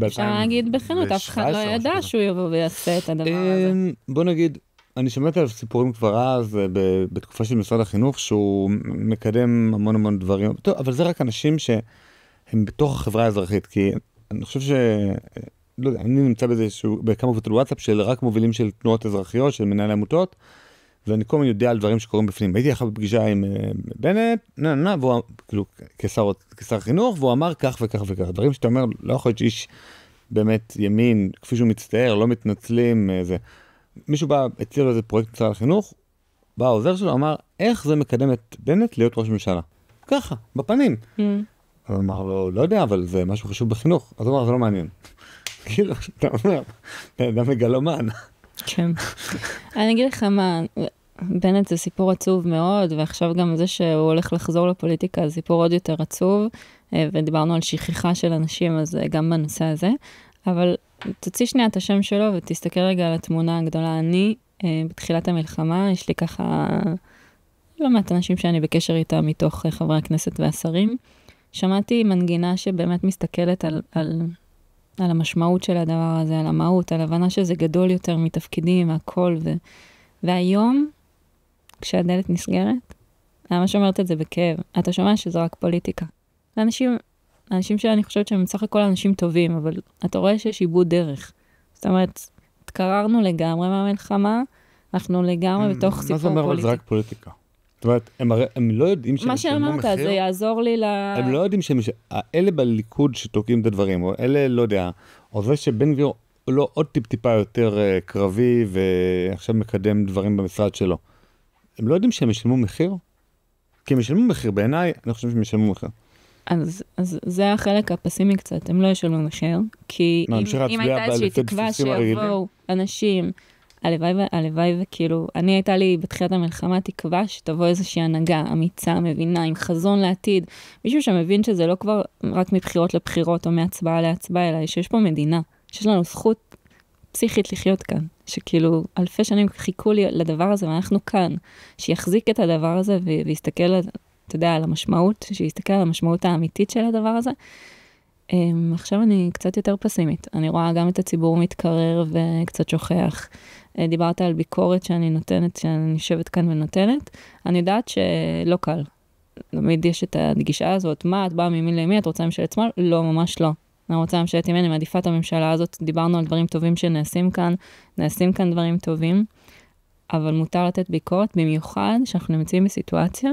אפשר להגיד בכנות, אף אחד לא ידע שהוא יבוא ויעשה את הדבר הזה. בוא נגיד, אני שמעתי עליו סיפורים כבר אז, בתקופה של משרד החינוך, שהוא מקדם המון המון דברים. טוב, אבל זה רק אנשים שהם בתוך החברה האזרחית, כי אני חושב לא יודע, אני נמצא בכמה קבוצות וואטסאפ של רק מובילים של תנועות אזרחיות, של מנהלי עמותות, ואני כל הזמן יודע על דברים שקורים בפנים. הייתי אחר בפגישה עם בנט, והוא, כאילו, כשר חינוך, והוא אמר כך וכך וכך. דברים שאתה אומר, לא יכול להיות שאיש באמת ימין, כפי שהוא מצטער, לא מתנצלים, זה. מישהו בא, הציע לו איזה פרויקט משרד החינוך, בא העוזר שלו, אמר, איך זה מקדם את בנט להיות ראש ממשלה? ככה, בפנים. הוא אמר לו, לא יודע, אבל זה משהו חשוב בחינוך. אז הוא אמר, זה לא מעניין. כאילו, אתה אומר, אדם מגלומן. כן. אני אגיד לך מה, בנט זה סיפור עצוב מאוד, ועכשיו גם זה שהוא הולך לחזור לפוליטיקה, זה סיפור עוד יותר עצוב, ודיברנו על שכחה של אנשים, אז גם בנושא הזה, אבל תוציא שנייה את השם שלו, ותסתכל רגע על התמונה הגדולה. אני, בתחילת המלחמה, יש לי ככה, לא מעט אנשים שאני בקשר איתם, מתוך חברי הכנסת והשרים, שמעתי מנגינה שבאמת מסתכלת על המשמעות של הדבר הזה, על המהות, על הבנה שזה גדול יותר מתפקידים, הכל, והיום, כשהדלת נסגרת, אני ממש אומרת את זה בכאב, אתה שומע שזה רק פוליטיקה. אנשים שאני חושבת שהם בסך הכל אנשים טובים, אבל אתה רואה שיש איבוד דרך. זאת אומרת, התקררנו לגמרי מהמלחמה, אנחנו לגמרי בתוך סיפור פוליטי. מה זה אומר אבל זה רק פוליטיקה? זאת אומרת, הם לא יודעים שהם משלמו מחיר. מה שאמרת, זה יעזור לי הם לא יודעים אלה בליכוד שתוקעים את הדברים, או אלה, לא יודע, או זה שבן גביר הוא לא עוד טיפה יותר קרבי, ועכשיו מקדם דברים במשרד שלו. הם לא יודעים שהם משלמו מחיר? כי הם משלמו מחיר, בעיניי, אני חושב שהם משלמו מחיר. אז זה החלק הפסימי קצת, הם לא ישלמו מחיר, כי אם הייתה איזושהי תקווה שיבואו אנשים, הלוואי וכאילו, אני הייתה לי בתחילת המלחמה תקווה שתבוא איזושהי הנהגה אמיצה, מבינה, עם חזון לעתיד, מישהו שמבין שזה לא כבר רק מבחירות לבחירות או מהצבעה להצבעה, אלא שיש פה מדינה, שיש לנו זכות פסיכית לחיות כאן, שכאילו אלפי שנים חיכו לי לדבר הזה, ואנחנו כאן, שיחזיק את הדבר הזה ויסתכל, אתה יודע, על המשמעות, שיסתכל על המשמעות האמיתית של הדבר הזה. עכשיו אני קצת יותר פסימית. אני רואה גם את הציבור מתקרר וקצת שוכח. דיברת על ביקורת שאני נותנת, שאני יושבת כאן ונותנת. אני יודעת שלא קל. תמיד יש את הגישה הזאת, מה, את באה ממין לימי, את רוצה ממשלת שמאל? לא, ממש לא. אני רוצה ממשלת ימין, אני מעדיפה את הממשלה הזאת, דיברנו על דברים טובים שנעשים כאן, נעשים כאן דברים טובים, אבל מותר לתת ביקורת, במיוחד שאנחנו נמצאים בסיטואציה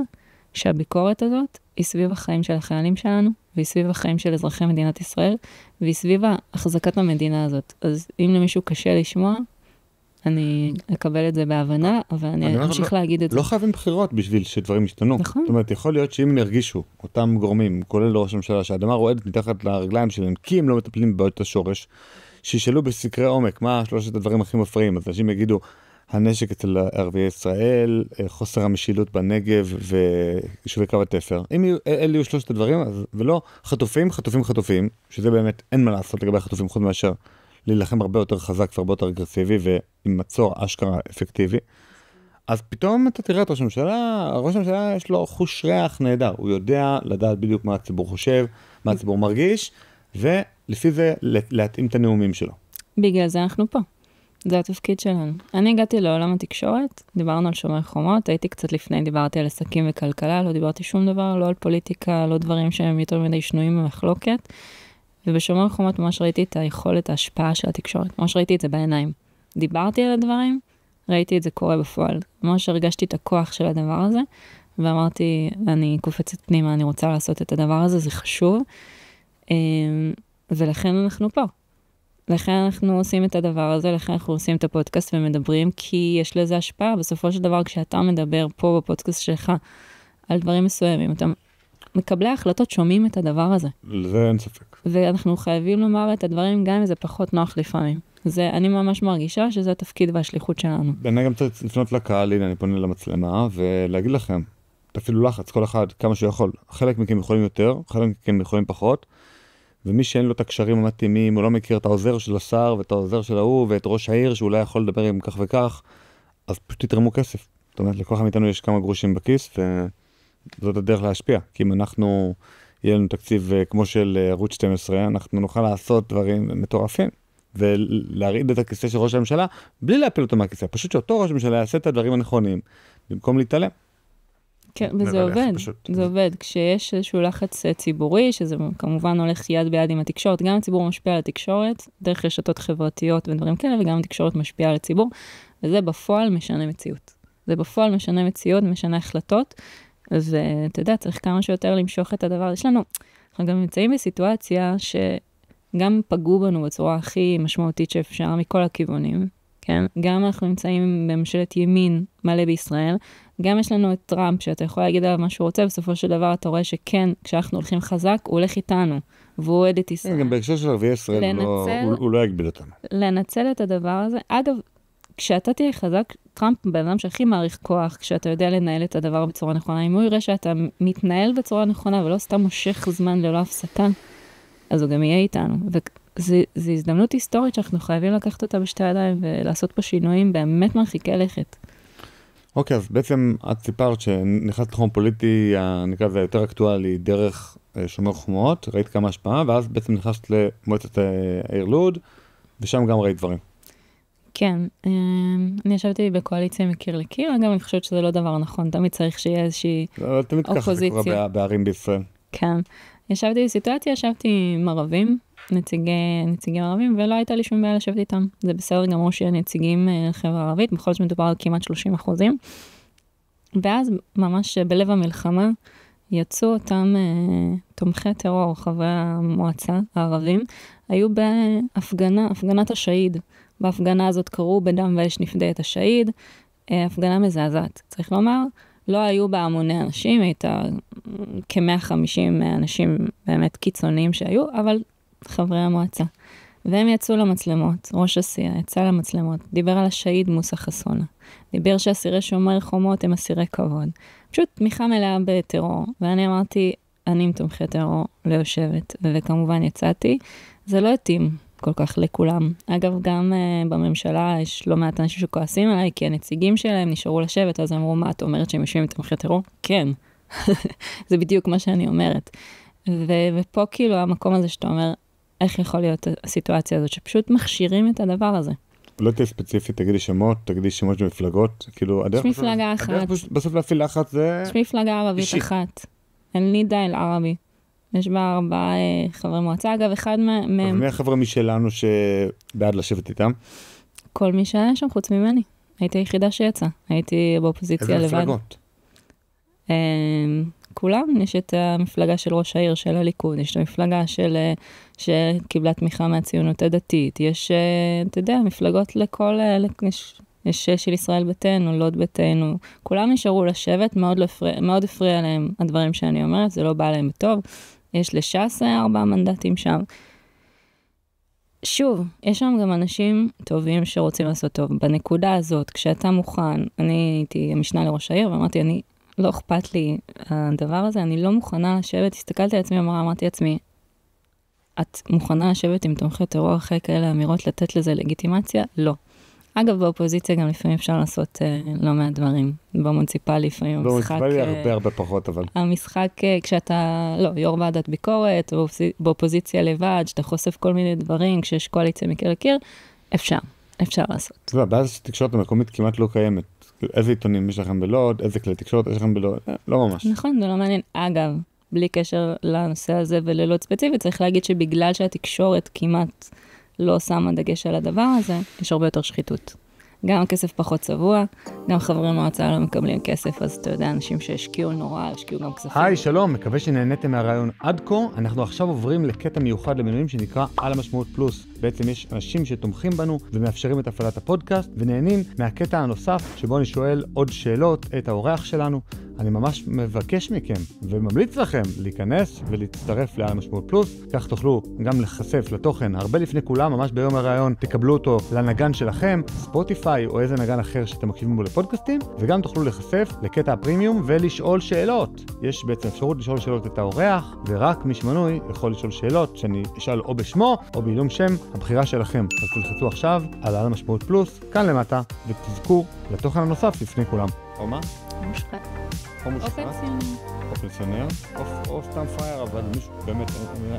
שהביקורת הזאת היא סביב החיים של החיילים שלנו, והיא סביב החיים של אזרחי מדינת ישראל, והיא סביב החזקת המדינה הזאת. אז אם למישהו קשה לשמוע, אני אקבל את זה בהבנה, אבל אני אמשיך להגיד את זה. לא חייבים בחירות בשביל שדברים ישתנו. נכון. זאת אומרת, יכול להיות שאם הם ירגישו, אותם גורמים, כולל ראש הממשלה, שהאדמה רועדת מתחת לרגליים שלהם, כי הם לא מטפלים בבעיות השורש, שישאלו בסקרי עומק, מה שלושת הדברים הכי מפריעים, אז אנשים יגידו, הנשק אצל ערביי ישראל, חוסר המשילות בנגב ויישובי קו התפר. אם אלה יהיו שלושת הדברים, ולא חטופים, שזה באמת אין מה לעשות לגבי חטופים חוץ מאשר להילחם הרבה יותר חזק והרבה יותר אגרסיבי ועם מצור אשכרה אפקטיבי. אז פתאום אתה תראה את ראש הממשלה יש לו חוש ריח נהדר, הוא יודע לדעת בדיוק מה הציבור חושב, מה הציבור מרגיש, ולפי זה להתאים את הנאומים שלו. בגלל זה אנחנו פה. זה התפקיד שלנו. אני הגעתי לעולם התקשורת, דיברנו על שומר חומות, הייתי קצת לפני, דיברתי על עסקים וכלכלה, לא דיברתי שום דבר, לא על פוליטיקה, לא דברים שהם יותר מדי שנויים במחלוקת, ובשומר חומות ממש ראיתי את היכולת, ההשפעה של התקשורת, ממש ראיתי את זה בעיניים. דיברתי על הדברים, ראיתי את זה קורה בפועל, ממש הרגשתי את הכוח של הדבר הזה, ואמרתי, אני קופצת פנימה, אני רוצה לעשות את הדבר הזה, זה חשוב, ולכן אנחנו פה. לכן אנחנו עושים את הדבר הזה, לכן אנחנו עושים את הפודקאסט ומדברים, כי יש לזה השפעה. בסופו של דבר, כשאתה מדבר פה בפודקאסט שלך על דברים מסוימים, אתה מקבלי ההחלטות שומעים את הדבר הזה. לזה אין ספק. ואנחנו חייבים לומר את הדברים גם אם זה פחות נוח לפעמים. אני ממש מרגישה שזה התפקיד והשליחות שלנו. אני גם צריך לפנות לקהל, הנה אני פונה למצלמה, ולהגיד לכם, תפעילו לחץ, כל אחד כמה שיכול. חלק מכם יכולים יותר, חלק מכם יכולים פחות. ומי שאין לו את הקשרים המתאימים, הוא לא מכיר את העוזר של השר ואת העוזר של ההוא ואת ראש העיר שאולי יכול לדבר עם כך וכך, אז פשוט תתרמו כסף. זאת אומרת, לכל אחד מאיתנו יש כמה גרושים בכיס, וזאת הדרך להשפיע. כי אם אנחנו, יהיה לנו תקציב כמו של ערוץ 12, אנחנו נוכל לעשות דברים מטורפים, ולהרעיד את הכיסא של ראש הממשלה, בלי להפיל אותו מהכיסא. פשוט שאותו ראש הממשלה יעשה את הדברים הנכונים, במקום להתעלם. כן, וזה עובד, זה עובד. כשיש איזשהו לחץ ציבורי, שזה כמובן הולך יד ביד עם התקשורת, גם הציבור משפיע על התקשורת, דרך רשתות חברתיות ודברים כאלה, וגם התקשורת משפיעה על הציבור, וזה בפועל משנה מציאות. זה בפועל משנה מציאות, משנה החלטות, ואתה יודע, צריך כמה שיותר למשוך את הדבר. יש לנו, אנחנו גם נמצאים בסיטואציה שגם פגעו בנו בצורה הכי משמעותית שאפשר מכל הכיוונים, כן? גם אנחנו נמצאים בממשלת ימין מלא בישראל, גם יש לנו את טראמפ, שאתה יכול להגיד עליו מה שהוא רוצה, בסופו של דבר אתה רואה שכן, כשאנחנו הולכים חזק, הוא הולך איתנו, והוא אוהד את ישראל. גם בהקשר של ערביי ישראל, הוא לא יגביל אותנו. לנצל את הדבר הזה. אגב, כשאתה תהיה חזק, טראמפ בן אדם שהכי מעריך כוח, כשאתה יודע לנהל את הדבר בצורה נכונה, אם הוא יראה שאתה מתנהל בצורה נכונה, ולא סתם מושך זמן ללא הפסקה, אז הוא גם יהיה איתנו. זו הזדמנות היסטורית שאנחנו חייבים לקחת אותה בשתי ידיים, ולעשות פה שינויים באמת מרחיקי לכת. אוקיי, אז בעצם את סיפרת שנכנסת לתחום פוליטי, נקרא זה יותר אקטואלי, דרך שומר חומות, ראית כמה השפעה, ואז בעצם נכנסת למועצת העיר לוד, ושם גם ראית דברים. כן, אני ישבתי בקואליציה מקיר לקיר, אגב, אני חושבת שזה לא דבר נכון, תמיד צריך שיהיה איזושהי אופוזיציה. תמיד ככה זה קורה בערים בישראל. כן, ישבתי בסיטואציה, ישבתי עם ערבים, נציגים ערבים, ולא הייתה לי שום בעיה לשבת איתם. זה בסדר גמור שיהיה נציגים לחברה הערבית, בכל זאת מדובר על כמעט 30%. ואז ממש בלב המלחמה יצאו אותם תומכי טרור, חברי המועצה הערבים, היו בהפגנה, הפגנת השהיד. בהפגנה הזאת קראו בדם ואש נפדה את השהיד, הפגנה מזעזעת. צריך לומר, לא היו בה המוני אנשים, הייתה כ-150 אנשים באמת קיצוניים שהיו, אבל חברי המועצה. והם יצאו למצלמות, ראש הסיעה יצא למצלמות, דיבר על השהיד מוסא חסונה, דיבר שאסירי שומר חומות הם אסירי כבוד. פשוט תמיכה מלאה בטרור, ואני אמרתי, אני עם תומכי טרור לא יושבת, וכמובן יצאתי, זה לא התאים כל כך לכולם. אגב, גם בממשלה יש לא מעט אנשים שכועסים עליי, כי הנציגים שלהם נשארו לשבת, אז אמרו, מה, את אומרת שהם יושבים עם תומכי טרור? כן. זה בדיוק מה שאני אומרת. ופה כאילו המקום הזה שאתה אומר, איך יכול להיות הסיטואציה הזאת, שפשוט מכשירים את הדבר הזה. לא תהיה ספציפית, תגידי שמות של מפלגות, כאילו, יש מפלגה אחת. הדרך בסוף להפעיל לחץ זה... יש מפלגה ערבית אחת. אין לי די אל-ערבי. יש בה 4 חברי מועצה, אגב, אחד מהם... ומי החבר'ה משלנו שבעד לשבת איתם? כל מי שהיה שם חוץ ממני. הייתי היחידה שיצא. הייתי באופוזיציה לבד. איזה מפלגות? כולם, יש את המפלגה של ראש העיר של הליכוד, יש את המפלגה שקיבלה תמיכה מהציונות הדתית, יש, אתה יודע, מפלגות לכל, יש של ישראל ביתנו, לוד ביתנו, כולם נשארו לשבת, מאוד הפריע להם הדברים שאני אומרת, זה לא בא להם בטוב, יש לש"ס 4 מנדטים שם. שוב, יש שם גם אנשים טובים שרוצים לעשות טוב. בנקודה הזאת, כשאתה מוכן, אני הייתי המשנה לראש העיר, ואמרתי, אני לא אכפת לי הדבר הזה, אני לא מוכנה לשבת, הסתכלתי על עצמי, אמרתי לעצמי, את מוכנה לשבת עם תומכי טרור אחרי כאלה אמירות, לתת לזה לגיטימציה? לא. אגב, באופוזיציה גם לפעמים אפשר לעשות לא מעט דברים. במוניציפלי לפעמים המשחק... במוניציפלי הרבה פחות, אבל... המשחק, כשאתה, לא, יו"ר ועדת ביקורת, או באופוזיציה לבד, שאתה חושף כל מיני דברים, כשיש קואליציה מקיר לקיר, אפשר לעשות. זה הבעיה שתקשורת המקומית כמעט לא קיימת. איזה עיתונים יש לכם בלוד, איזה כלי תקשורת יש לכם בלוד, לא ממש. נכון, זה לא מעניין. אגב, בלי קשר לנושא הזה וללוד ספציפי, צריך להגיד שבגלל שהתקשורת כמעט לא שמה דגש על הדבר הזה, יש הרבה יותר שחיתות. גם הכסף פחות צבוע, גם חברי מועצה לא מקבלים כסף, אז אתה יודע, אנשים שהשקיעו נורא, השקיעו גם כספים. היי, שלום, מקווה שנהניתם מהרעיון עד כה. אנחנו עכשיו עוברים לקטע מיוחד למנויים שנקרא על המשמעות פלוס. בעצם יש אנשים שתומכים בנו ומאפשרים את הפעלת הפודקאסט, ונהנים מהקטע הנוסף שבו אני שואל עוד שאלות את האורח שלנו. אני ממש מבקש מכם וממליץ לכם להיכנס ולהצטרף לעל המשמעות פלוס, כך תוכלו גם לחשף לתוכן הרבה לפני כולם, ממש ביום הרעיון תקבלו אותו לנגן שלכם, ספוטיפיי או איזה נגן אחר שאתם מקשיבים בו הפודקאסטים, וגם תוכלו להיחשף לקטע הפרימיום ולשאול שאלות. יש בעצם אפשרות לשאול שאלות את האורח, ורק מי שמנוי יכול לשאול שאלות שאני אשאל או בשמו או בעילום שם, הבחירה שלכם. אז תלחצו עכשיו על על המשמעות פלוס, כאן למטה, ותזכו לתוכן הנוסף לפני כולם. או מה? מושחת. או מושחת. או פנסיונר. או פנסיונר, או סתם פרייר, אבל מישהו באמת...